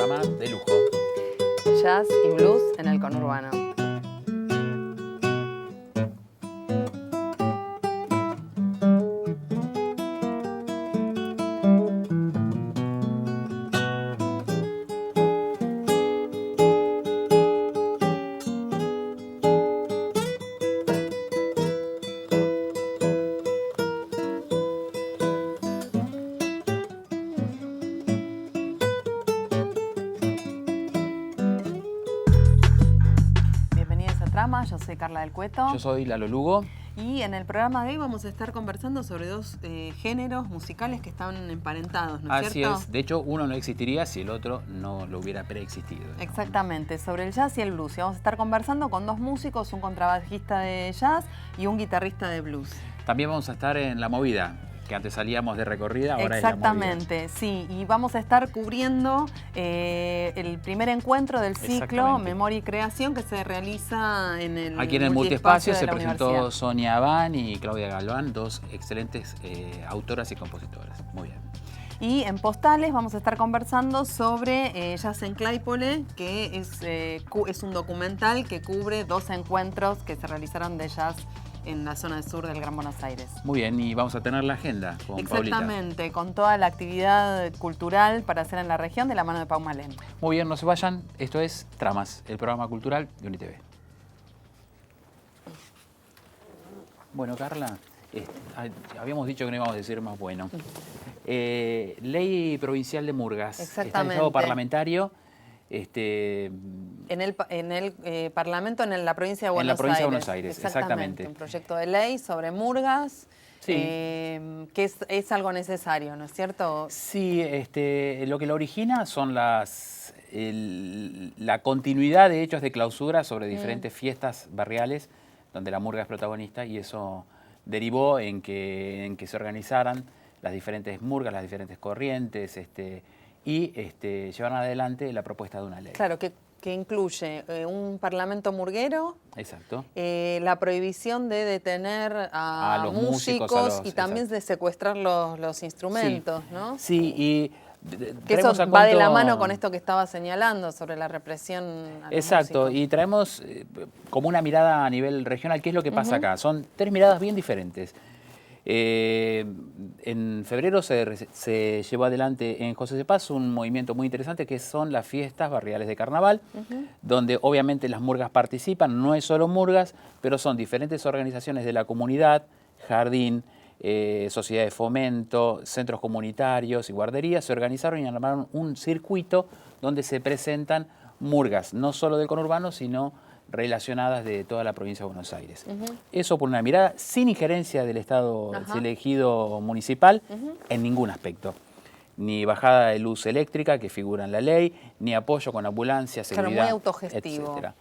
programa de lujo. Jazz y blues en el conurbano. Yo soy Carla del Cueto. Yo soy Lalo Lugo. Y en el programa de hoy vamos a estar conversando sobre dos géneros musicales que están emparentados, ¿no es cierto? Así es. De hecho, uno no existiría si el otro no lo hubiera preexistido, ¿no? Exactamente, sobre el jazz y el blues. Y vamos a estar conversando con dos músicos, un contrabajista de jazz y un guitarrista de blues. También vamos a estar en La Movida, que antes salíamos de recorrida, ahora exactamente, es La Movida. Sí, y vamos a estar cubriendo el primer encuentro del ciclo Memoria y Creación que se realiza en el aquí en el Multiespacio. Se presentó Sonia Abán y Claudia Galván, dos excelentes autoras y compositoras. Muy bien. Y en Postales vamos a estar conversando sobre Jazz en Claypole, que es un documental que cubre dos encuentros que se realizaron de jazz en la zona sur del Gran Buenos Aires. Muy bien, y vamos a tener la agenda con exactamente, Paulita. Con toda la actividad cultural para hacer en la región de la mano de Pau Malén. Muy bien, no se vayan, esto es Tramas, el programa cultural de UniTV. Bueno, Carla, habíamos dicho que no íbamos a decir más bueno. Ley provincial de murgas. Exactamente. Está en estado parlamentario. En el Parlamento en la provincia de Buenos Aires. En la provincia de Buenos Aires, exactamente. Un proyecto de ley sobre murgas, sí. Que es algo necesario, ¿no es cierto? Sí, lo que lo origina son la continuidad de hechos de clausura sobre diferentes fiestas barriales donde la murga es protagonista, y eso derivó en que se organizaran las diferentes murgas, las diferentes corrientes, y llevaron adelante la propuesta de una ley. Claro, que incluye un parlamento murguero. Exacto. La prohibición de detener a los músicos y también de secuestrar los instrumentos, sí. ¿no? Sí, y que eso va de la mano con esto que estaba señalando sobre la represión a los exacto, músicos. Y traemos como una mirada a nivel regional. ¿Qué es lo que pasa acá? Son tres miradas bien diferentes. En febrero se llevó adelante en José de Paz un movimiento muy interesante que son las fiestas barriales de carnaval, donde obviamente las murgas participan. No es solo murgas, pero son diferentes organizaciones de la comunidad, jardín, sociedad de fomento, centros comunitarios y guarderías. Se organizaron y armaron un circuito donde se presentan murgas, no solo del conurbano, sino relacionadas de toda la provincia de Buenos Aires. Eso por una mirada sin injerencia del Estado elegido municipal en ningún aspecto. Ni bajada de luz eléctrica que figura en la ley, ni apoyo con ambulancia, seguridad, muy autogestivo. etcétera.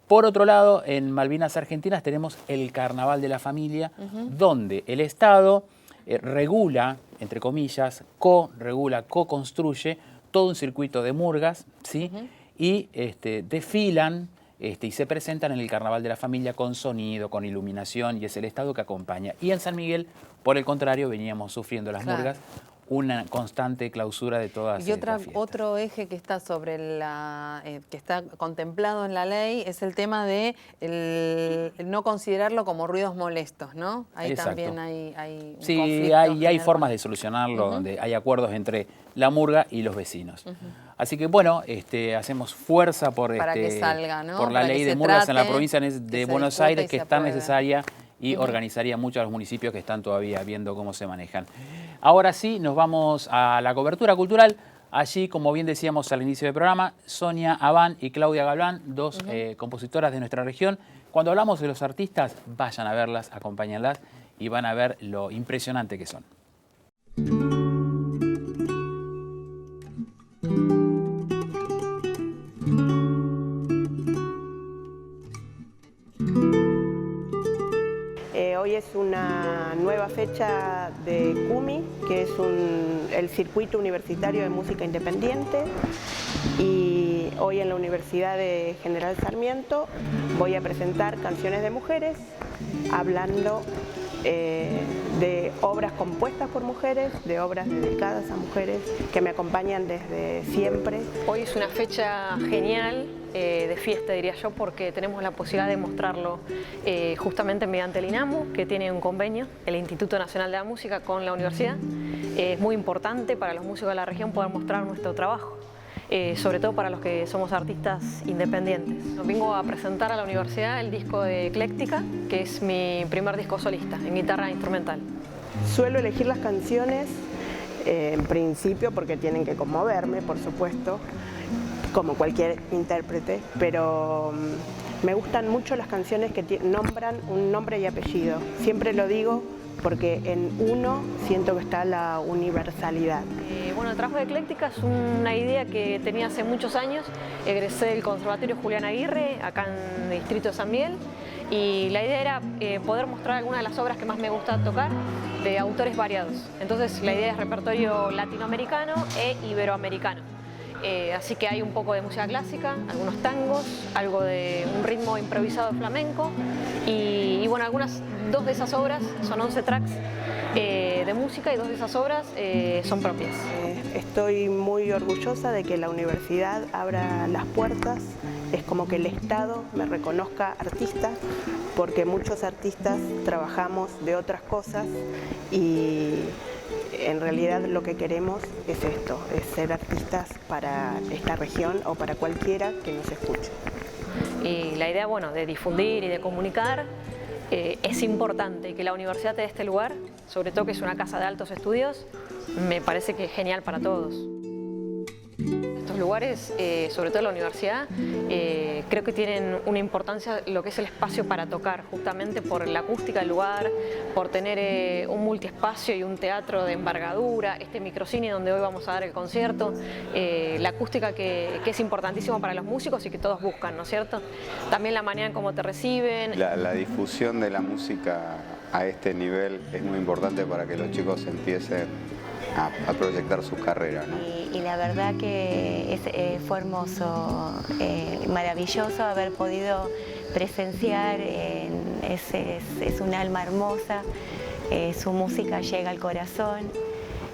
Por otro lado, en Malvinas Argentinas tenemos el Carnaval de la Familia, donde el Estado regula, entre comillas, co-construye todo un circuito de murgas, ¿sí? Y desfilan y se presentan en el Carnaval de la Familia con sonido, con iluminación, y es el Estado que acompaña. Y en San Miguel, por el contrario, veníamos sufriendo las murgas, una constante clausura de todas las fiestas. Otro eje que está sobre que está contemplado en la ley es el tema de el no considerarlo como ruidos molestos, ¿no? Ahí exacto. También hay un sí, conflicto hay formas de solucionarlo, donde hay acuerdos entre la murga y los vecinos. Así que bueno, hacemos fuerza por, que salga, ¿no? por la ley de murgas en la provincia de Buenos Aires, que es tan necesaria y organizaría mucho a los municipios que están todavía viendo cómo se manejan. Ahora sí, nos vamos a la cobertura cultural. Allí, como bien decíamos al inicio del programa, Sonia Abán y Claudia Galván, dos compositoras de nuestra región. Cuando hablamos de los artistas, vayan a verlas, acompáñenlas y van a ver lo impresionante que son. Hoy es una nueva fecha de CUMI, que es el circuito universitario de música independiente, y hoy en la Universidad de General Sarmiento voy a presentar canciones de mujeres hablando de obras compuestas por mujeres, de obras dedicadas a mujeres que me acompañan desde siempre. Hoy es una fecha genial, de fiesta diría yo, porque tenemos la posibilidad de mostrarlo justamente mediante el INAMU, que tiene un convenio, el Instituto Nacional de la Música, con la universidad. Es muy importante para los músicos de la región poder mostrar nuestro trabajo. Sobre todo para los que somos artistas independientes. Vengo a presentar a la universidad el disco de Ecléctica, que es mi primer disco solista, en guitarra instrumental. Suelo elegir las canciones, en principio, porque tienen que conmoverme, por supuesto, como cualquier intérprete, pero me gustan mucho las canciones que nombran un nombre y apellido. Siempre lo digo porque en uno siento que está la universalidad. Bueno, el trabajo de Ecléctica es una idea que tenía hace muchos años. Egresé del Conservatorio Julián Aguirre, acá en el distrito de San Miguel, y la idea era poder mostrar algunas de las obras que más me gusta tocar de autores variados. Entonces la idea es repertorio latinoamericano e iberoamericano. Así que hay un poco de música clásica, algunos tangos, algo de un ritmo improvisado de flamenco y bueno, dos de esas obras son 11 tracks de música y dos de esas obras son propias. Estoy muy orgullosa de que la universidad abra las puertas. Es como que el Estado me reconozca artista, porque muchos artistas trabajamos de otras cosas y en realidad lo que queremos es esto, es ser artistas para esta región o para cualquiera que nos escuche. Y la idea, bueno, de difundir y de comunicar es importante que la universidad te dé este lugar, sobre todo que es una casa de altos estudios, me parece que es genial para todos. Estos lugares, sobre todo la universidad, creo que tienen una importancia lo que es el espacio para tocar, justamente por la acústica del lugar, por tener un multiespacio y un teatro de envergadura, este microcine donde hoy vamos a dar el concierto, la acústica que es importantísima para los músicos y que todos buscan, ¿no es cierto? También la manera en cómo te reciben. La difusión de la música a este nivel es muy importante para que los chicos empiecen a proyectar su carrera, ¿no? Y la verdad que fue hermoso, maravilloso haber podido presenciar, es un alma hermosa, su música llega al corazón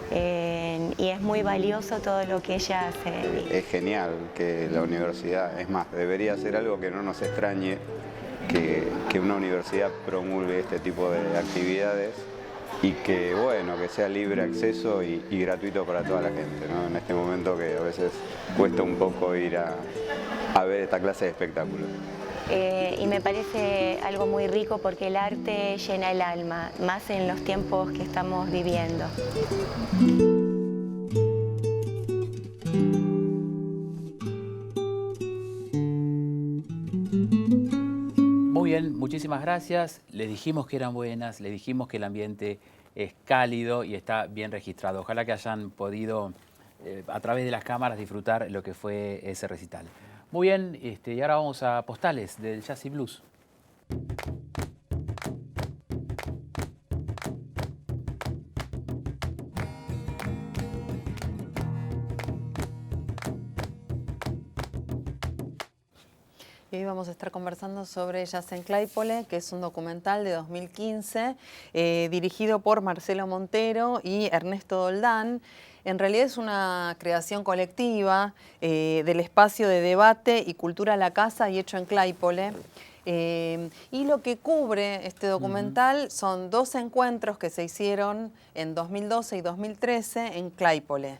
y es muy valioso todo lo que ella hace. Es genial que la universidad, es más, debería ser algo que no nos extrañe, que una universidad promulgue este tipo de actividades y que, bueno, que sea libre acceso y gratuito para toda la gente, ¿no? En este momento que a veces cuesta un poco ir a ver esta clase de espectáculos. Y me parece algo muy rico porque el arte llena el alma, más en los tiempos que estamos viviendo. Muy bien, muchísimas gracias. Les dijimos que eran buenas, les dijimos que el ambiente es cálido y está bien registrado. Ojalá que hayan podido, a través de las cámaras, disfrutar lo que fue ese recital. Muy bien, y ahora vamos a postales del Jazz y Blues. Y hoy vamos a estar conversando sobre Jazz en Claypole, que es un documental de 2015 dirigido por Marcelo Montero y Ernesto Doldán. En realidad es una creación colectiva del espacio de debate y cultura La Casa y hecho en Claypole. Y lo que cubre este documental son dos encuentros que se hicieron en 2012 y 2013 en Claypole.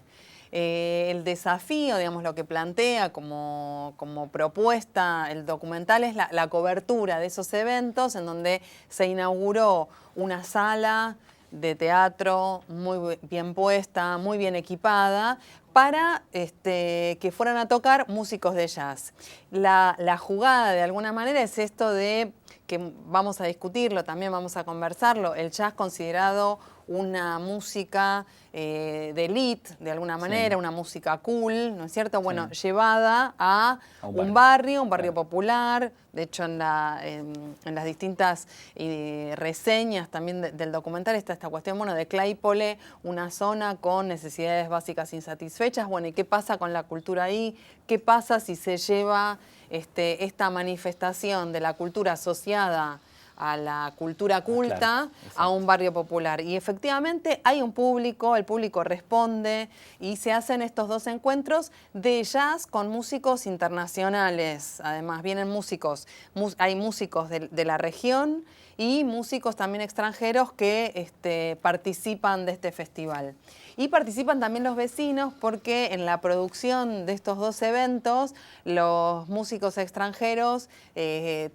El desafío, digamos, lo que plantea como propuesta el documental es la cobertura de esos eventos en donde se inauguró una sala de teatro muy bien puesta, muy bien equipada, para que fueran a tocar músicos de jazz. La jugada, de alguna manera, es esto de que vamos a discutirlo, también vamos a conversarlo, el jazz considerado una música de elite, de alguna manera, una música cool, ¿no es cierto? Bueno, llevada a un barrio popular. De hecho, en las distintas reseñas también del documental está esta cuestión, bueno, de Claypole, una zona con necesidades básicas insatisfechas. Bueno, ¿y qué pasa con la cultura ahí? ¿Qué pasa si se lleva esta manifestación de la cultura asociada a la cultura culta, claro, a un barrio popular. Y efectivamente hay un público, el público responde y se hacen estos 2 encuentros de jazz con músicos internacionales. Además, vienen músicos, hay músicos de la región y músicos también extranjeros que participan de este festival. Y participan también los vecinos porque en la producción de estos 2 eventos los músicos extranjeros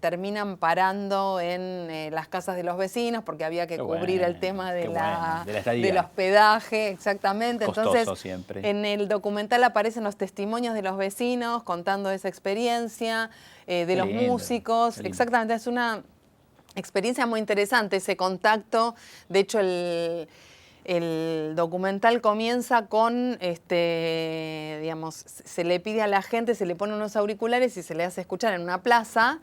terminan parando en las casas de los vecinos porque había que cubrir el tema de del hospedaje, exactamente. Costoso. Entonces, siempre. En el documental aparecen los testimonios de los vecinos contando esa experiencia, de los músicos. Exactamente, es una experiencia muy interesante ese contacto. De hecho, el documental comienza con, digamos, se le pide a la gente, se le pone unos auriculares y se le hace escuchar en una plaza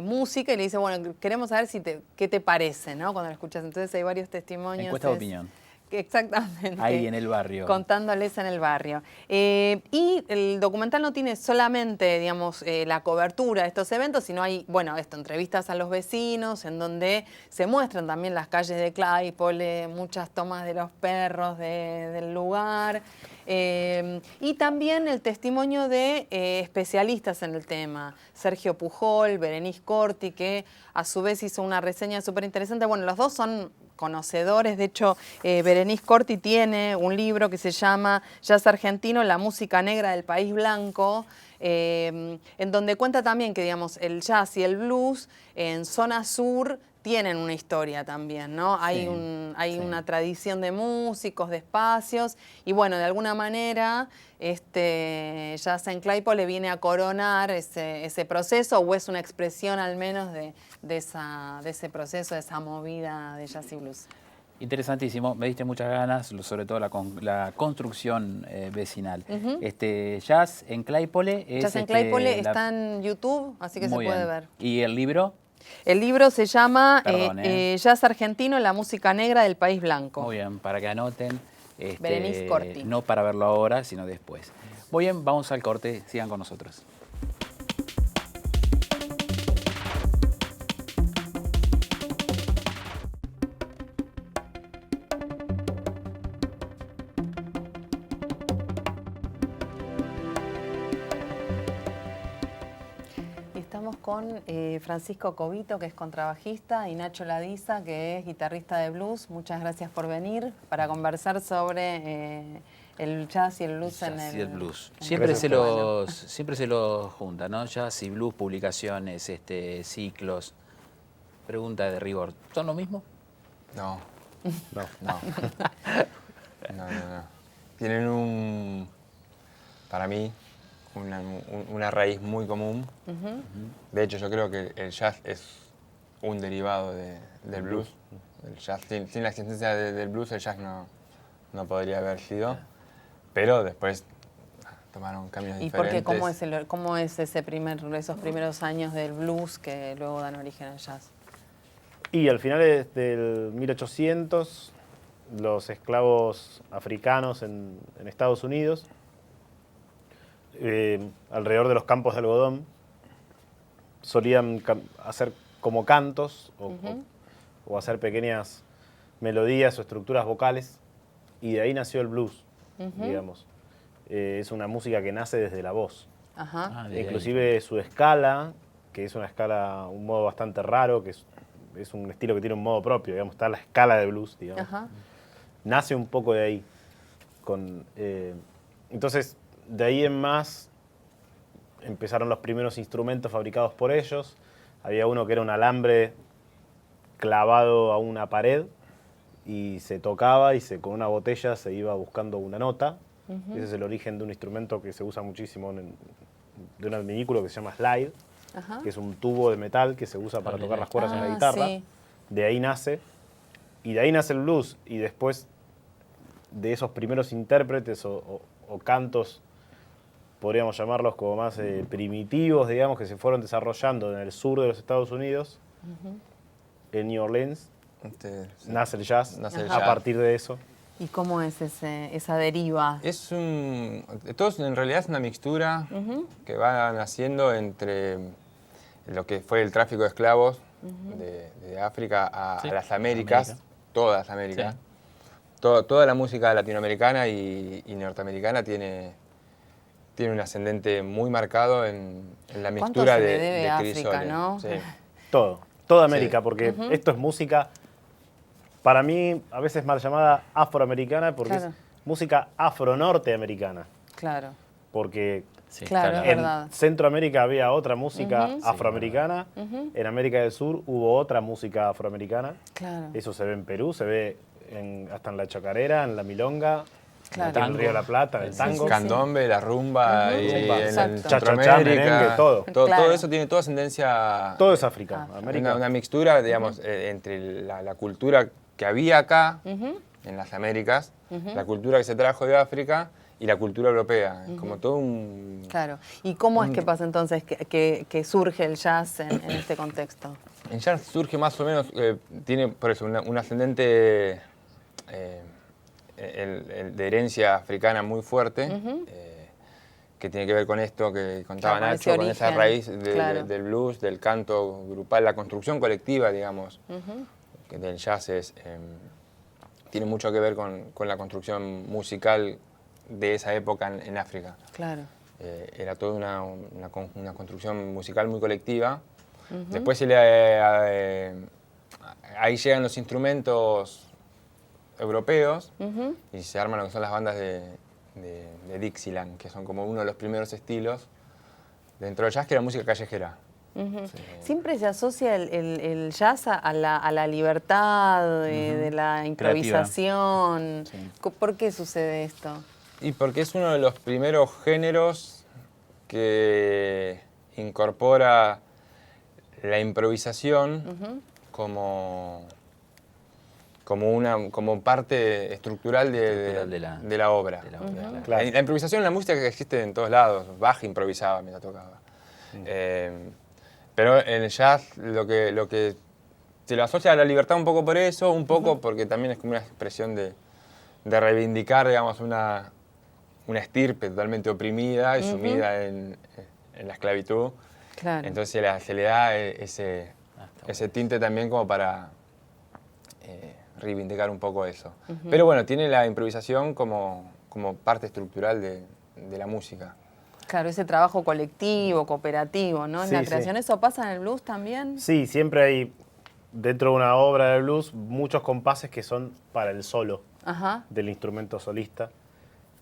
música y le dice, bueno, queremos saber qué te parece, ¿no? Cuando lo escuchas. Entonces hay varios testimonios. Encuesta de opinión. Exactamente. Ahí en el barrio. Contándoles en el barrio. Y el documental no tiene solamente, digamos, la cobertura de estos eventos, sino hay, bueno, entrevistas a los vecinos, en donde se muestran también las calles de Claypole, muchas tomas de los perros del lugar. Y también el testimonio de especialistas en el tema. Sergio Pujol, Berenice Corti, que a su vez hizo una reseña súper interesante. Bueno, los dos son conocedores. De hecho, Berenice Corti tiene un libro que se llama Jazz Argentino, la música negra del país blanco, en donde cuenta también que, digamos, el jazz y el blues en zona sur tienen una historia también, ¿no? Hay una tradición de músicos, de espacios, y bueno, de alguna manera Jazz en Claypole viene a coronar ese proceso, o es una expresión al menos de ese proceso, de esa movida de jazz y blues. Interesantísimo, me diste muchas ganas, sobre todo la construcción vecinal. Jazz en Claypole es... Jazz en Claypole está en YouTube, así que se puede ver. ¿Y el libro? El libro se llama Jazz Argentino, la música negra del país blanco. Muy bien, para que anoten. Berenice Corti. No para verlo ahora, sino después. Muy bien, vamos al corte, sigan con nosotros. Estamos con Francisco Covito, que es contrabajista, y Nacho Ladiza, que es guitarrista de blues. Muchas gracias por venir para conversar sobre el jazz y el blues y el blues. Siempre se los junta, ¿no? Jazz y blues, publicaciones, ciclos. Pregunta de rigor, ¿son lo mismo? No. Tienen para mí, una raíz muy común. De hecho, yo creo que el jazz es un derivado del blues. El jazz, sin la existencia del blues, el jazz no podría haber sido. Pero después tomaron caminos diferentes. ¿Y cómo es esos primeros años del blues que luego dan origen al jazz? Y al final del 1800, los esclavos africanos en Estados Unidos, alrededor de los campos de algodón, solían hacer como cantos o hacer pequeñas melodías o estructuras vocales, y de ahí nació el blues, digamos. Es una música que nace desde la voz. Inclusive su escala, que es una escala, un modo bastante raro, que es un estilo que tiene un modo propio, digamos, está la escala de blues, digamos. Nace un poco de ahí. Entonces, de ahí en más empezaron los primeros instrumentos fabricados por ellos. Había uno que era un alambre clavado a una pared y se tocaba y con una botella se iba buscando una nota. Ese es el origen de un instrumento que se usa muchísimo, de un adminículo que se llama slide, que es un tubo de metal que se usa para tocar las cuerdas en la guitarra. Sí. De ahí nace. Y de ahí nace el blues. Y después de esos primeros intérpretes o cantos, podríamos llamarlos como más primitivos, digamos, que se fueron desarrollando en el sur de los Estados Unidos, en New Orleans, nace el jazz, a partir de eso. ¿Y cómo es esa deriva? Todo en realidad es una mixtura que va naciendo entre lo que fue el tráfico de esclavos de África a Sí, las Américas, América. todas las Américas. Sí. Toda la música latinoamericana y norteamericana tiene un ascendente muy marcado en la ¿Cuánto mixtura se le de debe a Chris África, Sole. no? Sí. Toda América, Sí. porque esto es música, para mí, a veces mal llamada afroamericana, porque Claro. es música afro-norteamericana. Claro. Porque Sí, Claro, está es en verdad. Centroamérica había otra música Ujú. afroamericana, en América del Sur hubo otra música afroamericana. Claro. Eso se ve en Perú, se ve hasta en la chacarera, en la milonga, Claro. en el Río de la Plata, en el Sí, tango. Candombe, la rumba, y Rumba. en Exacto. Cha-cha-cha, merengue, Centroamérica. todo. Claro. Todo eso tiene toda ascendencia. Todo es África, Ah. América. Una mixtura, digamos, entre la cultura que había acá, en las Américas, la cultura que se trajo de África y la cultura europea. Es como todo un... Claro. ¿Y cómo es que pasa entonces que surge el jazz en este contexto? El jazz surge más o menos, tiene por eso un ascendente de herencia africana muy fuerte, que tiene que ver con esto que contaba Claro, con Nacho, ese con esa origen, raíz claro. del blues, del canto grupal, la construcción colectiva, digamos, que del jazz tiene mucho que ver con la construcción musical de esa época en África. Claro. Era toda una construcción musical muy colectiva. Después ahí llegan los instrumentos europeos y se arman lo que son las bandas de Dixieland, que son como uno de los primeros estilos dentro del jazz, que era música callejera. Siempre se asocia el jazz a la libertad de la improvisación. Sí. ¿Por qué sucede esto? Y porque es uno de los primeros géneros que incorpora la improvisación como parte estructural de la obra. Claro. La improvisación en la música que existe en todos lados. Bach improvisaba mientras tocaba. Pero en el jazz lo que se lo asocia a la libertad un poco por eso, un poco porque también es como una expresión de reivindicar, digamos, una estirpe totalmente oprimida y sumida en la esclavitud. Claro. Entonces se le da ese tinte también como para reivindicar un poco eso. Pero bueno, tiene la improvisación como parte estructural de la música. Claro, ese trabajo colectivo, cooperativo, ¿no? En Sí, la sí. creación. ¿Eso pasa en el blues también? Sí, siempre hay dentro de una obra de blues muchos compases que son para el solo Ajá. del instrumento solista.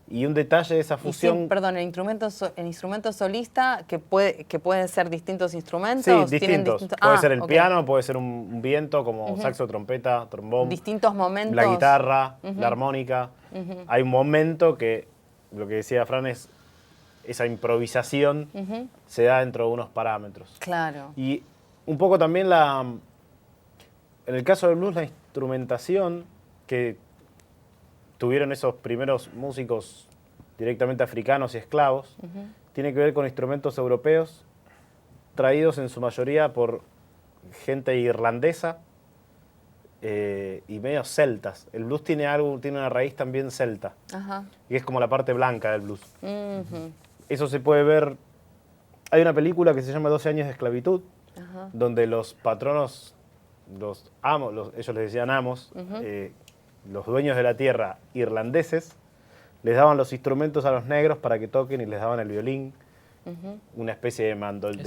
Y un detalle de esa Y fusión... sí, perdón, el instrumento solista, que pueden ser distintos instrumentos. Sí, ¿tienen distintos. Puede ser el ok. piano, puede ser un viento como saxo, trompeta, trombón. Distintos momentos. La guitarra, la armónica. Hay un momento que, lo que decía Fran, es esa improvisación se da dentro de unos parámetros. Claro. Y un poco también en el caso del blues, la instrumentación que tuvieron esos primeros músicos directamente africanos y esclavos, tiene que ver con instrumentos europeos traídos en su mayoría por gente irlandesa y medio celtas. El blues tiene una raíz también celta, Ajá. y es como la parte blanca del blues. Ujú. Eso se puede ver. Hay una película que se llama 12 años de esclavitud, Ajá. donde los patronos, los amos, ellos les decían amos, los dueños de la tierra irlandeses, les daban los instrumentos a los negros para que toquen y les daban el violín, una especie de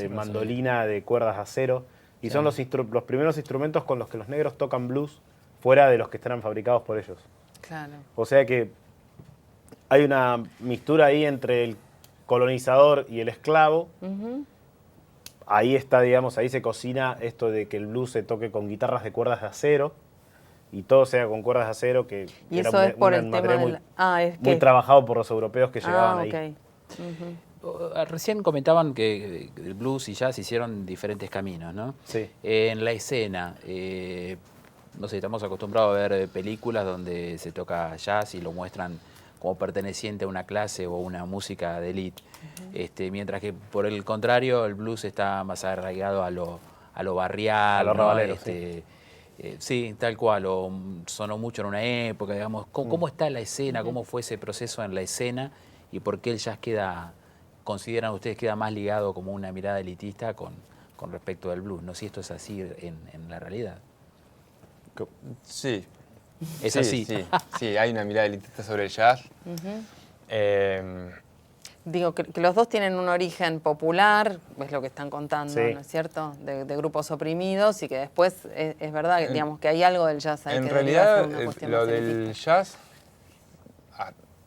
mandolina de cuerdas de acero, y son los primeros instrumentos con los que los negros tocan blues fuera de los que estarán fabricados por ellos. Claro. O sea que hay una mixtura ahí entre el colonizador y el esclavo. Ahí está, digamos, ahí se cocina esto de que el blues se toque con guitarras de cuerdas de acero y todo sea con cuerdas de acero, que Y era eso es por el material tema del... muy trabajado por los europeos que llegaban ahí. ok. Recién comentaban que el blues y jazz hicieron diferentes caminos, ¿no? Sí. En la escena, no sé, estamos acostumbrados a ver películas donde se toca jazz y lo muestran como perteneciente a una clase o una música de élite, mientras que por el contrario el blues está más arraigado a lo barrial, A lo ¿no? rabalero, Sí, tal cual, o sonó mucho en una época, digamos. ¿Cómo está la escena? ¿Cómo fue ese proceso en la escena? ¿Y por qué el jazz consideran ustedes, queda más ligado como una mirada elitista con con respecto al blues, no si esto es así en la realidad. Sí. Es sí, así. Sí, sí, hay una mirada elitista sobre el jazz. Digo, que los dos tienen un origen popular, es lo que están contando, Sí. ¿no es cierto? De grupos oprimidos y que después es verdad, digamos, que hay algo del jazz ahí En que realidad, deriva de una cuestión lo más del elitista. jazz,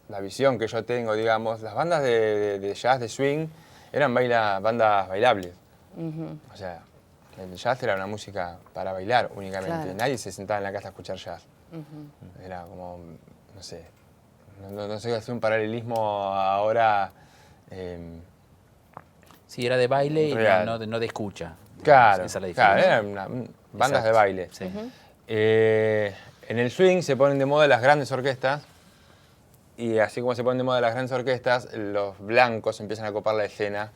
la visión que yo tengo, digamos, las bandas de jazz, de swing, eran bandas bailables. O sea, el jazz era una música para bailar únicamente. Claro. Nadie se sentaba en la casa a escuchar jazz. Era como, no sé, no sé hacer un paralelismo ahora. Sí, era de baile y Real. no de escucha. Claro, Esa es la claro, diferencia. eran bandas de Exacto. baile. Sí. En el swing se ponen de moda las grandes orquestas y así como se ponen de moda las grandes orquestas, los blancos empiezan a copar la escena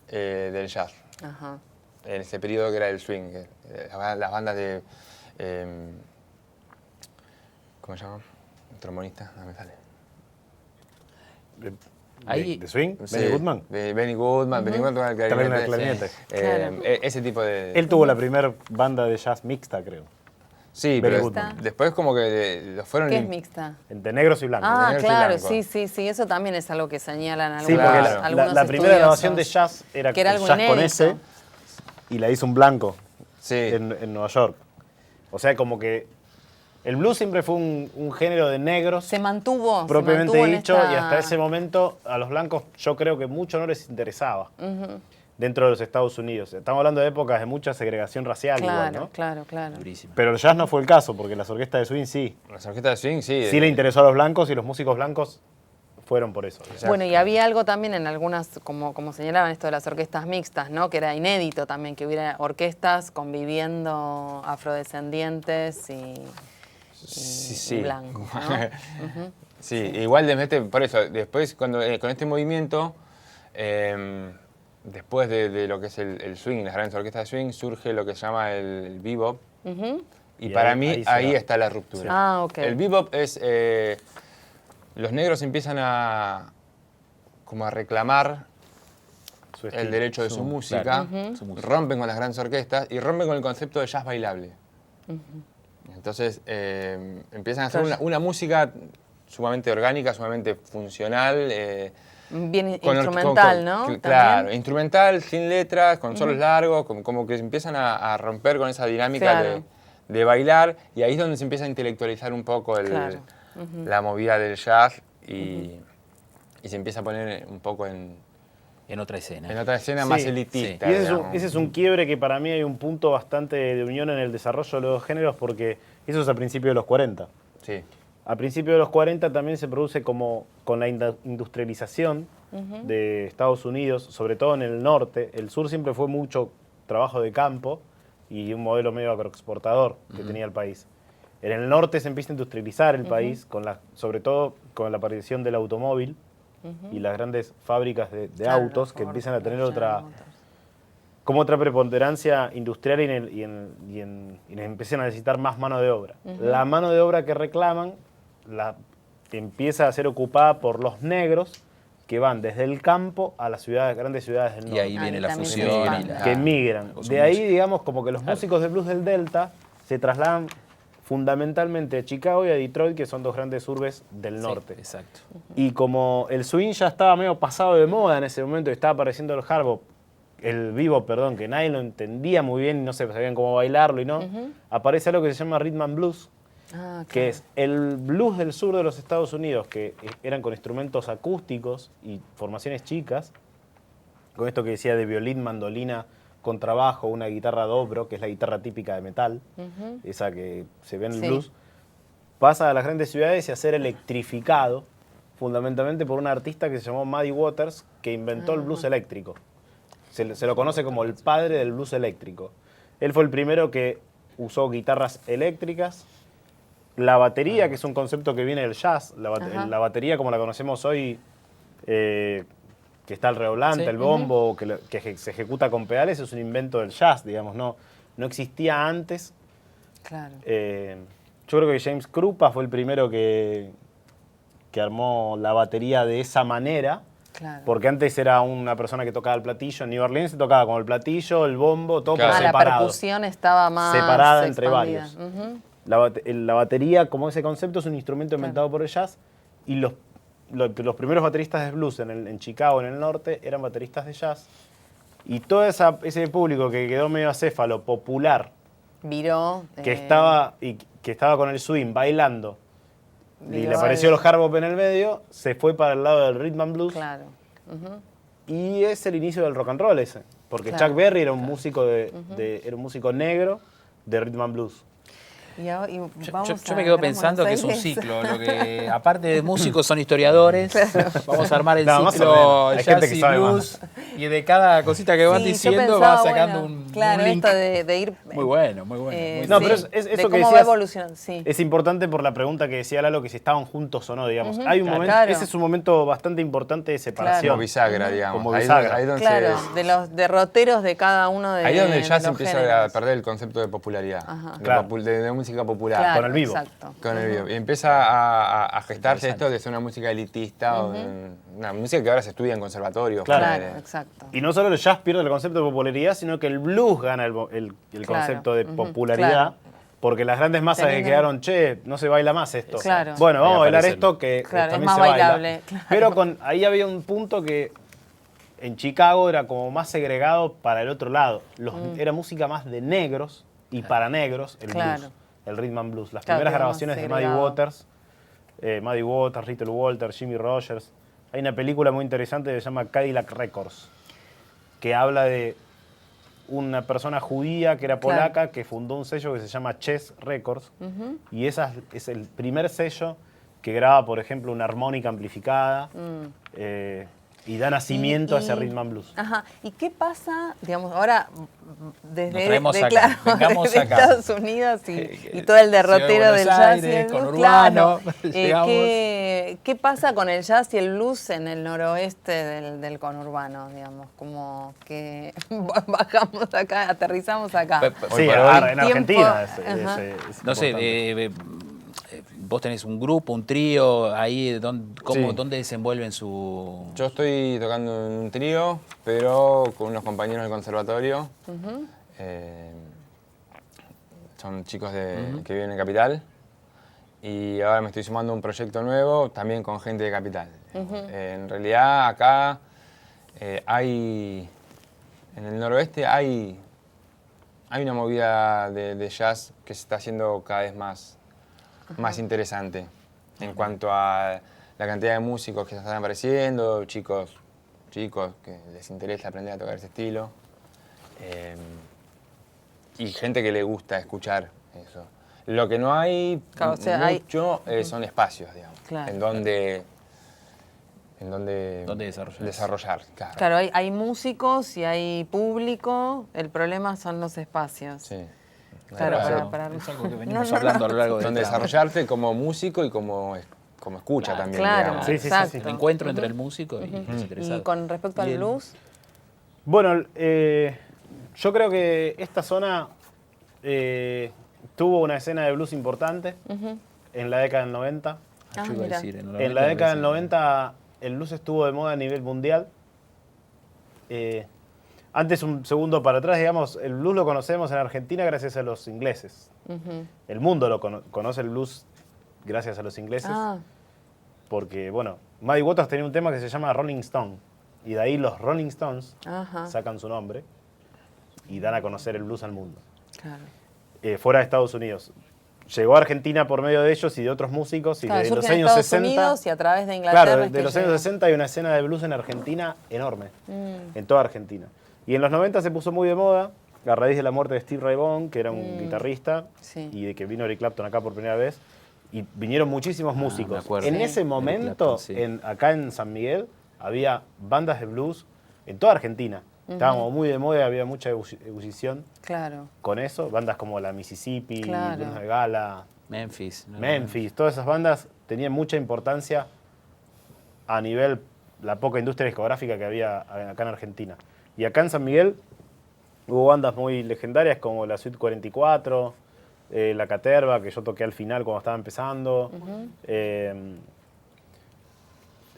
del jazz. Ajá. En ese periodo que era el swing, las bandas de... ¿cómo se llama? El trombonista, no me sale. Ahí- ¿De swing? Sí, ¿Benny Goodman? Benny Goodman, Benny Goodman tocaba el También el clarinete. clarinete. Ese tipo de... Él tuvo la primera banda de jazz mixta, creo. Sí, Benny pero Goodman. después como que los fueron... ¿Qué es mixta? De negros y blancos. Ah, negros y claro, blancos. sí, eso también es algo que señalan Sí, algunos, porque Claro. algunos la primera grabación de estudiosos. jazz era, que era el algo jazz con inédito. S y la hizo un blanco Sí. en Nueva York. O sea, como que el blues siempre fue un género de negros Se mantuvo. propiamente se mantuvo en dicho esta- y hasta ese momento a los blancos yo creo que mucho no les interesaba dentro de los Estados Unidos. Estamos hablando de épocas de mucha segregación racial Claro, igual, ¿no? claro. Durísimo. Pero el jazz no fue el caso porque las orquestas de swing sí. Las orquestas de swing, sí. Sí le interesó a los blancos y los músicos blancos fueron por eso. Exacto. Bueno, y había algo también en algunas, como señalaban esto de las orquestas mixtas, ¿no? Que era inédito también, que hubiera orquestas conviviendo afrodescendientes y Sí. blancos, ¿no? Sí, igual por eso, después con este movimiento, después de lo que es el swing, las grandes orquestas de swing, surge lo que se llama el bebop. Y Y para ahí- mí ahí se ahí da. está la ruptura. Ah, ok. El bebop es, los negros empiezan como a reclamar Su el estilo. derecho de su música, claro, su música. rompen con las grandes orquestas y rompen con el concepto de jazz bailable. Entonces empiezan a hacer Claro. una música sumamente orgánica, sumamente funcional. Bien con- instrumental, con- ¿no? Claro, También. instrumental, sin letras, con solos largos, como que empiezan a romper con esa dinámica Claro. de bailar y ahí es donde se empieza a intelectualizar un poco Claro. la movida del jazz y se empieza a poner un poco en otra escena. otra escena Sí, más sí. elitista. Y ese digamos. es un quiebre que para mí hay un punto bastante de unión en el desarrollo de los dos géneros porque eso es a principios de los 40. Sí. A principios de los 40 también se produce como con la industrialización de Estados Unidos, sobre todo en el norte. El sur siempre fue mucho trabajo de campo y un modelo medio agroexportador que tenía el país. En el norte se empieza a industrializar el país, sobre todo con la aparición del automóvil y las grandes fábricas de Claro, autos que Ford, empiezan a tener General Motors. como otra preponderancia industrial y empiezan a necesitar más mano de obra. La mano de obra que reclaman empieza a ser ocupada por los negros que van desde el campo a las grandes ciudades del norte. Y ahí viene la también se fusión. expande. Que migran. con su De ahí, música. digamos, como que los músicos de blues del Delta se trasladan fundamentalmente a Chicago y a Detroit, que son dos grandes urbes del norte. Sí, exacto. Y como el swing ya estaba medio pasado de moda en ese momento y estaba apareciendo el bebop, perdón, que nadie lo entendía muy bien y no se sabían cómo bailarlo y no, aparece algo que se llama rhythm and blues, Ah, que claro. es el blues del sur de los Estados Unidos, que eran con instrumentos acústicos y formaciones chicas, con esto que decía de violín, mandolina, contrabajo, una guitarra dobro, que es la guitarra típica de metal, esa que se ve en el Sí. blues, pasa a las grandes ciudades y a ser electrificado, fundamentalmente por un artista que se llamó Muddy Waters, que inventó el blues eléctrico. Se lo conoce como el padre del blues eléctrico. Él fue el primero que usó guitarras eléctricas, la batería, que es un concepto que viene del jazz, Ajá. la batería como la conocemos hoy, que está el redoblante, Sí. el bombo, que se ejecuta con pedales, es un invento del jazz, digamos, no existía antes. Claro. Yo creo que James Krupa fue el primero que armó la batería de esa manera. Claro. Porque antes era una persona que tocaba el platillo. En New Orleans se tocaba con el platillo, el bombo, todo Claro. por La separado. percusión estaba más Separada entre expandida. varios. Ujú. La batería, como ese concepto, es un instrumento inventado por el jazz. Y los primeros bateristas de blues en Chicago, en el norte, eran bateristas de jazz. Y todo ese público que quedó medio acéfalo, popular, Viró. que estaba con el swing bailando, y Viró le apareció el- el hard bop en el medio, se fue para el lado del rhythm and blues. Claro. Ujú. Y es el inicio del rock and roll ese. Porque Claro. Chuck Berry era un músico era un músico negro de rhythm and blues. Yo me quedo pensando que es un ciclo. Lo que, aparte de músicos, son historiadores. Vamos a armar el No, más o ciclo menos. Hay jazz gente que y sabe blues. Y de cada cosita que van diciendo va sacando un Claro, link. esto de ir. Muy bueno, muy bueno. muy No, sí, pero es eso de que cómo va decías evolucionando. Sí. Es importante por la pregunta que decía Lalo, que si estaban juntos o no, digamos. Hay un momento, Claro. ese es un momento bastante importante de separación. Como bisagra, digamos. Como Ahí bisagra. ahí donde Claro, se- de los derroteros de cada uno de ahí es donde el de jazz los empieza géneros. a perder el concepto de popularidad, Ajá. Claro. de música popular. Claro, con el vivo. Exacto. Con el vivo. Y empieza a gestarse esto de ser una música elitista, o una música que ahora se estudia en conservatorios. Claro. Claro, exacto. Y no solo el jazz pierde el concepto de popularidad, sino que el blues gana el Claro. concepto de Ujú. popularidad. Claro. Porque las grandes masas que Teniendo- quedaron, che, no se baila más esto. Claro. Bueno, vamos a bailar aparece esto que Claro, es también más se baila. bailable, claro. Pero ahí había un punto que en Chicago era como más segregado para el otro lado. Era música más de negros y para negros el Claro. blues, el rhythm and blues. Las Claro, primeras quedó más grabaciones de segregado. Muddy Waters, Little Walter, Jimmy Rogers. Hay una película muy interesante que se llama Cadillac Records, que habla de una persona judía que era Claro. polaca que fundó un sello que se llama Chess Records. Y esa es el primer sello que graba, por ejemplo, una armónica amplificada y da nacimiento a ese rhythm and blues. Ajá. ¿Y qué pasa, digamos, ahora desde, Nos traemos acá, claro, vengamos desde acá. Estados Unidos y Que todo el Ciudad de derrotero Buenos del jazz y Aires, el blues? conurbano, Claro. llegamos. ¿Qué pasa con el jazz y el blues en el noroeste del conurbano, digamos? Como que bajamos acá, aterizamos acá. Hoy Sí, por hoy, en Argentina Ajá. es no sé, importante. vos tenés un grupo, un trío, ahí, Sí. ¿dónde desenvuelven su...? Yo estoy tocando en un trío, pero con unos compañeros del conservatorio. Son chicos que viven en Capital. Y ahora me estoy sumando a un proyecto nuevo, también con gente de Capital. En realidad acá en el noroeste hay una movida de jazz que se está haciendo cada vez más interesante en cuanto a la cantidad de músicos que se están apareciendo, chicos que les interesa aprender a tocar ese estilo, y gente que le gusta escuchar eso. Lo que no hay Claro, o sea, hay- mucho son espacios, digamos, Claro. en donde ¿Dónde desarrollar. Claro, hay músicos y hay público, el problema son los espacios. Sí. Claro, Claro. para- Es algo que venimos hablando a lo largo de Donde desarrollarte como músico y como escucha también, Claro, digamos. Sí, sí, sí, exacto. El encuentro entre el músico y el interesado. Y con respecto al Y el- blues, Bueno, yo creo que esta zona tuvo una escena de blues importante en la década del 90. Yo iba a mira. decir, en En la década del 90 el blues estuvo de moda a nivel mundial. Antes, un segundo para atrás, digamos, el blues lo conocemos en Argentina gracias a los ingleses. El mundo lo conoce el blues gracias a los ingleses. Ah, Porque, bueno, Muddy Waters tenía un tema que se llama Rolling Stone. Y de ahí los Rolling Stones ajá, sacan su nombre y dan a conocer el blues al mundo. claro. Fuera de Estados Unidos. Llegó a Argentina por medio de ellos y de otros músicos. Y Claro, desde los surge en años Estados 60. Unidos y a través de Inglaterra. Claro, es de que los años llega. 60 hay una escena de blues en Argentina enorme. En toda Argentina. Y en los 90 se puso muy de moda a raíz de la muerte de Steve Ray Vaughan, que era un guitarrista, Sí. y de que vino Eric Clapton acá por primera vez. Y vinieron muchísimos músicos. me acuerdo. En Sí. ese Eric momento, Clapton, sí. acá en San Miguel, había bandas de blues en toda Argentina. Estábamos muy de moda, había mucha ebullición Claro. con eso. Bandas como la Mississippi, Claro. Blues de Gala, Memphis. ¿no? Memphis, todas esas bandas tenían mucha importancia a nivel la poca industria discográfica que había acá en Argentina. Y acá en San Miguel hubo bandas muy legendarias como la Suite 44, la Caterva, que yo toqué al final cuando estaba empezando.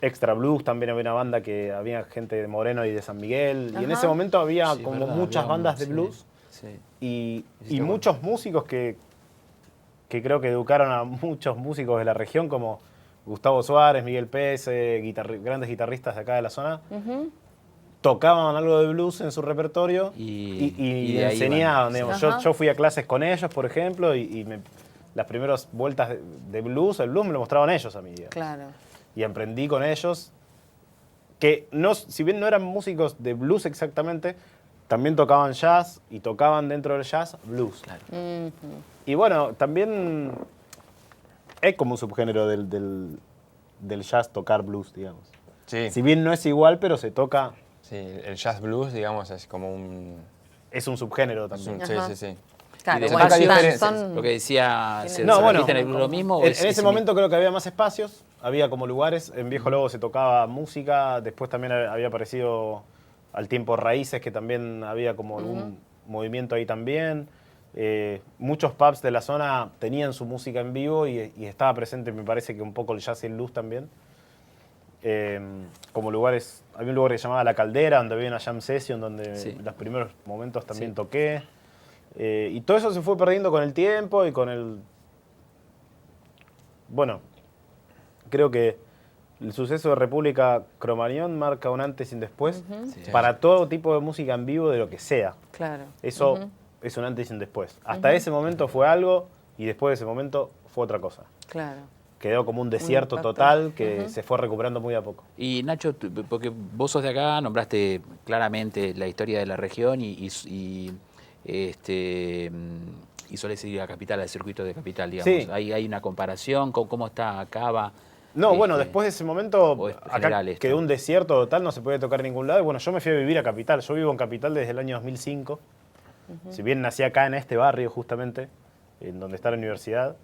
Extra Blues, también había una banda que había gente de Moreno y de San Miguel. Y en Ajá. ese momento había Sí, como verdad, muchas había bandas de sí, blues sí. y está muchos músicos que creo que educaron a muchos músicos de la región, como Gustavo Suárez, Miguel Pese, grandes guitarristas de acá de la zona. Tocaban algo de blues en su repertorio y de ahí enseñaban. van, Digamos. sí. Ajá. Yo fui a clases con ellos, por ejemplo, las primeras vueltas de blues, el blues me lo mostraban ellos a mí. Digamos. Claro. Y aprendí con ellos que, no, si bien no eran músicos de blues exactamente, también tocaban jazz y tocaban dentro del jazz blues. Claro. Y bueno, también es como un subgénero del jazz tocar blues, digamos. Sí, Si bien no es igual, pero se toca, sí, el jazz blues, digamos, es como un... es un subgénero es también. un- sí, Ajá. sí, sí. Claro, Y de igual espacios, son- lo que decía, ¿se No, bueno, repite en el blues lo mismo? o En es ese momento creo que había más espacios, había como lugares, en Viejo Lobo se tocaba música, después también había aparecido al tiempo Raíces, que también había como algún movimiento ahí también. Muchos pubs de la zona tenían su música en vivo y estaba presente, me parece que un poco el jazz y el blues también. Como lugares, había un lugar que se llamaba La Caldera, donde había una jam session, donde Sí. en los primeros momentos también Sí. toqué. Y todo eso se fue perdiendo con el tiempo y con el... Bueno, creo que el suceso de República Cromañón marca un antes y un después Sí. para todo tipo de música en vivo de lo que sea. Claro. Eso es un antes y un después. Hasta ese momento fue algo y después de ese momento fue otra cosa. Claro. Quedó como un desierto impacto. total que se fue recuperando muy a poco. Y Nacho, porque vos sos de acá, nombraste claramente la historia de la región y solés ir a Capital, al circuito de Capital, digamos. Sí. Hay una comparación con cómo está Cava. No, bueno, después de ese momento, o es acá general esto. quedó un desierto total, no se podía tocar en ningún lado. Y bueno, yo me fui a vivir a Capital. Yo vivo en Capital desde el año 2005. Si bien nací acá en este barrio, justamente, en donde está la universidad,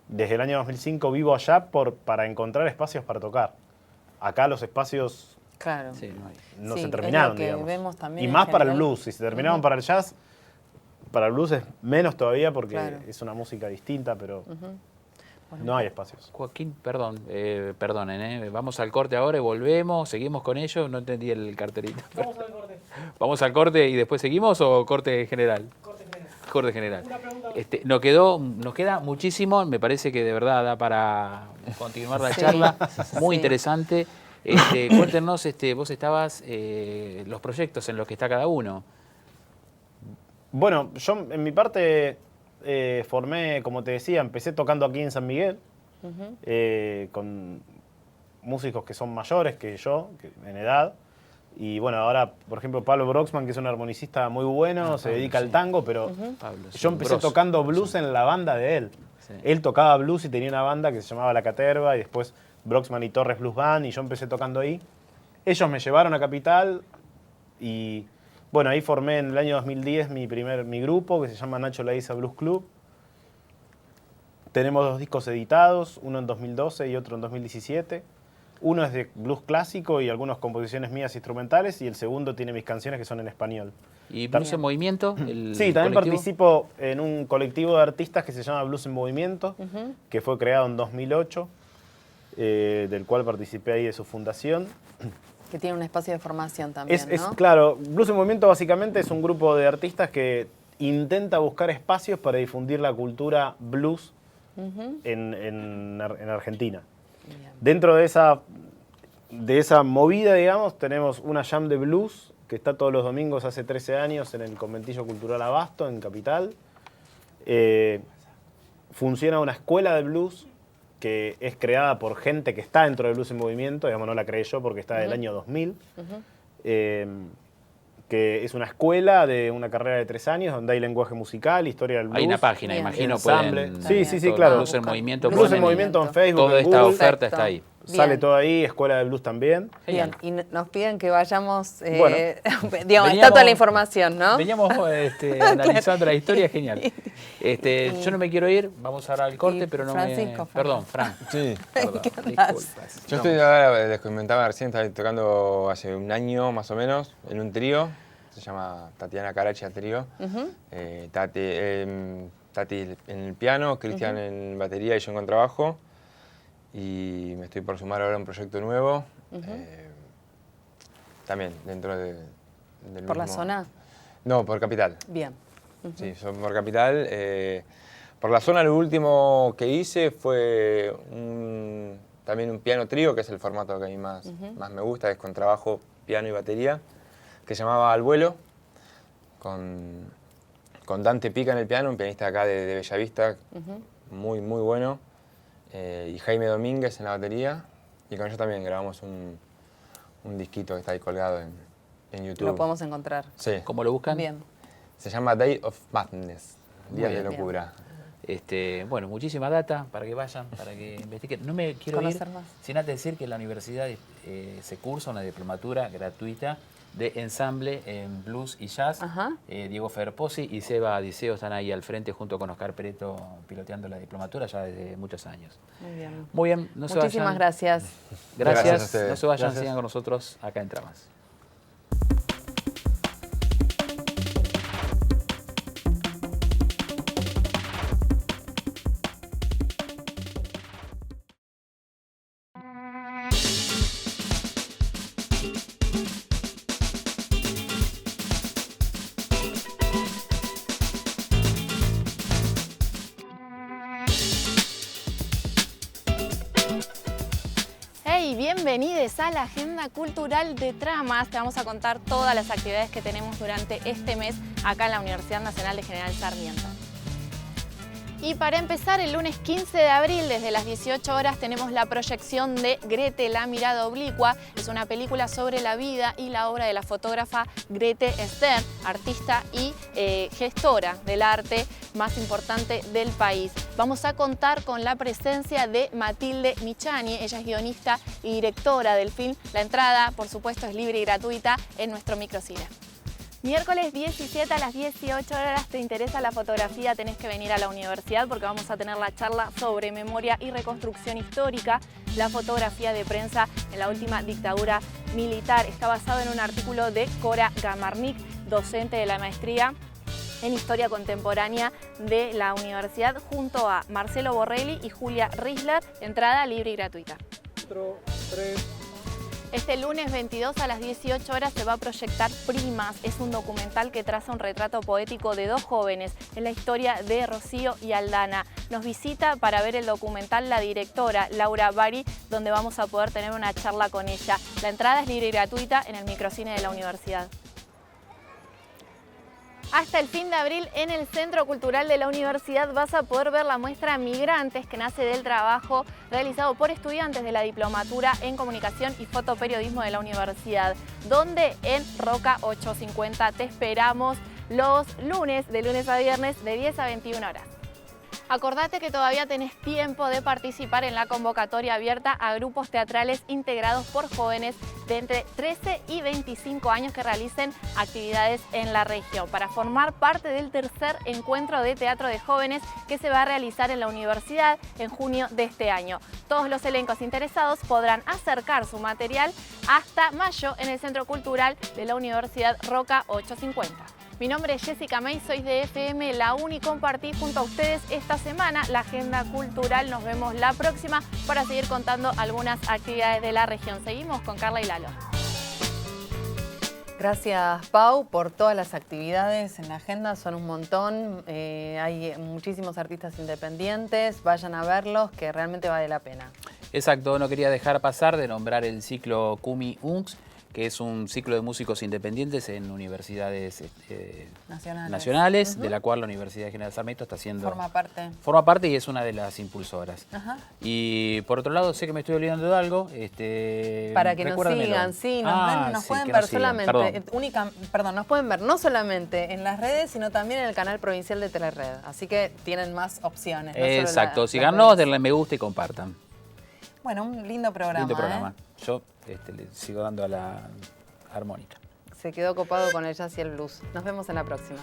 desde el año 2005 vivo allá para encontrar espacios para tocar. Acá los espacios Claro. Sí, no hay. no Sí, se es terminaron, lo que digamos. vemos también Y en más para el general. blues. Si se terminaban para el jazz, para el blues es menos todavía porque Claro. es una música distinta, pero no hay espacios. Joaquín, perdonen, vamos al corte ahora y volvemos, seguimos con ello, no entendí el cartelito. Vamos al corte. ¿Vamos al corte y después seguimos o corte general? Corte general. Corte general. Una pregunta. Nos queda muchísimo, me parece que de verdad da para continuar la Sí. charla, muy Sí. interesante. Cuéntenos, vos estabas, los proyectos en los que está cada uno. Bueno, yo en mi parte formé, como te decía, empecé tocando aquí en San Miguel, con músicos que son mayores que yo, en edad. Y bueno, ahora, por ejemplo, Pablo Broxman, que es un armonicista muy bueno, se Pablo, dedica al sí. tango, pero Pablo, sí, yo empecé grosso. tocando blues en la banda de él. Sí. Él tocaba blues y tenía una banda que se llamaba La Caterva y después Broxman y Torres Blues Band y yo empecé tocando ahí. Ellos me llevaron a Capital y bueno, ahí formé en el año 2010 mi grupo que se llama Nacho Laiza Blues Club. Tenemos 2 discos editados, uno en 2012 y otro en 2017. Uno es de blues clásico y algunas composiciones mías instrumentales y el segundo tiene mis canciones que son en español. ¿Y Blues en Movimiento? Sí, también colectivo? participo en un colectivo de artistas que se llama Blues en Movimiento, que fue creado en 2008, del cual participé ahí de su fundación. Que tiene un espacio de formación también, ¿no? Claro, Blues en Movimiento básicamente es un grupo de artistas que intenta buscar espacios para difundir la cultura blues en Argentina. Bien. Dentro de esa movida, digamos, tenemos una jam de blues que está todos los domingos hace 13 años en el Conventillo Cultural Abasto, en Capital. Funciona una escuela de blues que es creada por gente que está dentro de Blues en Movimiento, digamos, no la creé yo porque está del año 2000, que es una escuela de una carrera de 3 años donde hay lenguaje musical, historia del blues. Hay una página, Bien. imagino. ensamble. pueden- Sí, todo claro. Blues en Movimiento. Blues en ponen Movimiento en Facebook, Toda en esta Google. oferta Perfecto. está ahí. Sale Bien. todo ahí, escuela de blues también. Bien, Genial. y nos piden que vayamos, Bueno. digamos, está toda la información, ¿no? Veníamos analizando la historia, genial. Yo no me quiero ir, vamos ahora al corte, Y pero no Francisco, me... Perdón, Fran. Sí. Perdón, ¿Qué disculpas. Yo estoy ahora, les comentaba recién, estaba tocando hace un año más o menos en un trío, se llama Tatiana Caracha Trío. Tati en el piano, Cristian en batería y yo en contrabajo. y me estoy por sumar ahora a un proyecto nuevo. También dentro del ¿Por la mismo- zona? No, por Capital. Bien. Sí, son por Capital. Por la zona lo último que hice fue también un piano trío, que es el formato que a mí más me gusta, es con trabajo, piano y batería, que se llamaba Al Vuelo, con Dante Pica en el piano, un pianista acá de Bellavista, muy bueno, y Jaime Domínguez en la batería, y con ellos también grabamos un disquito que está ahí colgado en YouTube. Lo podemos encontrar. Sí. ¿Cómo lo buscan? Bien. Se llama Day of Madness, Días de bien. Locura. Bueno, muchísima data para que vayan, para que investiguen. No me quiero ir Conocer más. sin antes decir que en la universidad se cursa una diplomatura gratuita de ensamble en blues y jazz. Ajá. Diego Ferposi y Seba Diceo están ahí al frente junto con Oscar Pereto piloteando la diplomatura ya desde muchos años. Muy bien. Muy bien, no se Muchísimas vayan. gracias. Gracias a Gracias, ustedes. no se vayan, Gracias. sigan con nosotros acá en Tramas. Hey, bienvenidos a la Agenda Cultural de Tramas. Te vamos a contar todas las actividades que tenemos durante este mes acá en la Universidad Nacional de General Sarmiento. Y para empezar, el lunes 15 de abril, desde las 18 horas, tenemos la proyección de Grete, la mirada oblicua. Es una película sobre la vida y la obra de la fotógrafa Grete Stern, artista y gestora del arte más importante del país. Vamos a contar con la presencia de Matilde Michani. Ella es guionista y directora del film. La entrada, por supuesto, es libre y gratuita en nuestro microcine. Miércoles 17 a las 18 horas, ¿te interesa la fotografía? Tenés que venir a la universidad porque vamos a tener la charla sobre memoria y reconstrucción histórica, la fotografía de prensa en la última dictadura militar. Está basado en un artículo de Cora Gamarnik, docente de la maestría en Historia Contemporánea de la universidad, junto a Marcelo Borrelli y Julia Risler. Entrada libre y gratuita. Este lunes 22 a las 18 horas se va a proyectar Primas. Es un documental que traza un retrato poético de dos jóvenes. Es la historia de Rocío y Aldana. Nos visita para ver el documental la directora Laura Bari, donde vamos a poder tener una charla con ella. La entrada es libre y gratuita en el microcine de la universidad. Hasta el fin de abril, en el Centro Cultural de la Universidad vas a poder ver la muestra Migrantes, que nace del trabajo realizado por estudiantes de la Diplomatura en Comunicación y Fotoperiodismo de la Universidad, donde en Roca 850 te esperamos los lunes, de lunes a viernes, de 10 a 21 horas. Acordate que todavía tenés tiempo de participar en la convocatoria abierta a grupos teatrales integrados por jóvenes de entre 13 y 25 años que realicen actividades en la región para formar parte del tercer encuentro de teatro de jóvenes que se va a realizar en la universidad en junio de este año. Todos los elencos interesados podrán acercar su material hasta mayo en el Centro Cultural de la Universidad Roca 850. Mi nombre es Jessica May, soy de FM La Uni, compartí junto a ustedes esta semana la agenda cultural. Nos vemos la próxima para seguir contando algunas actividades de la región. Seguimos con Carla y Lalo. Gracias, Pau, por todas las actividades en la agenda, son un montón. Hay muchísimos artistas independientes, vayan a verlos, que realmente vale la pena. Exacto, no quería dejar pasar de nombrar el ciclo Kumi Unx, que es un ciclo de músicos independientes en universidades nacionales, de la cual la Universidad de General Sarmiento está haciendo... Forma parte y es una de las impulsoras. Ajá. Y por otro lado, sé que me estoy olvidando de algo. Para que nos recuérdamelo. sigan, sí, nos sí, pueden que ver nos sigan. solamente, Perdón. nos pueden ver no solamente en las redes, sino también en el canal provincial de Telered. Así que tienen más opciones. No solo Exacto, las síganos, redes. denle me gusta y compartan. Bueno, un lindo programa. Lindo programa. Yo le sigo dando a la armónica. Se quedó copado con el jazz y el blues. Nos vemos en la próxima.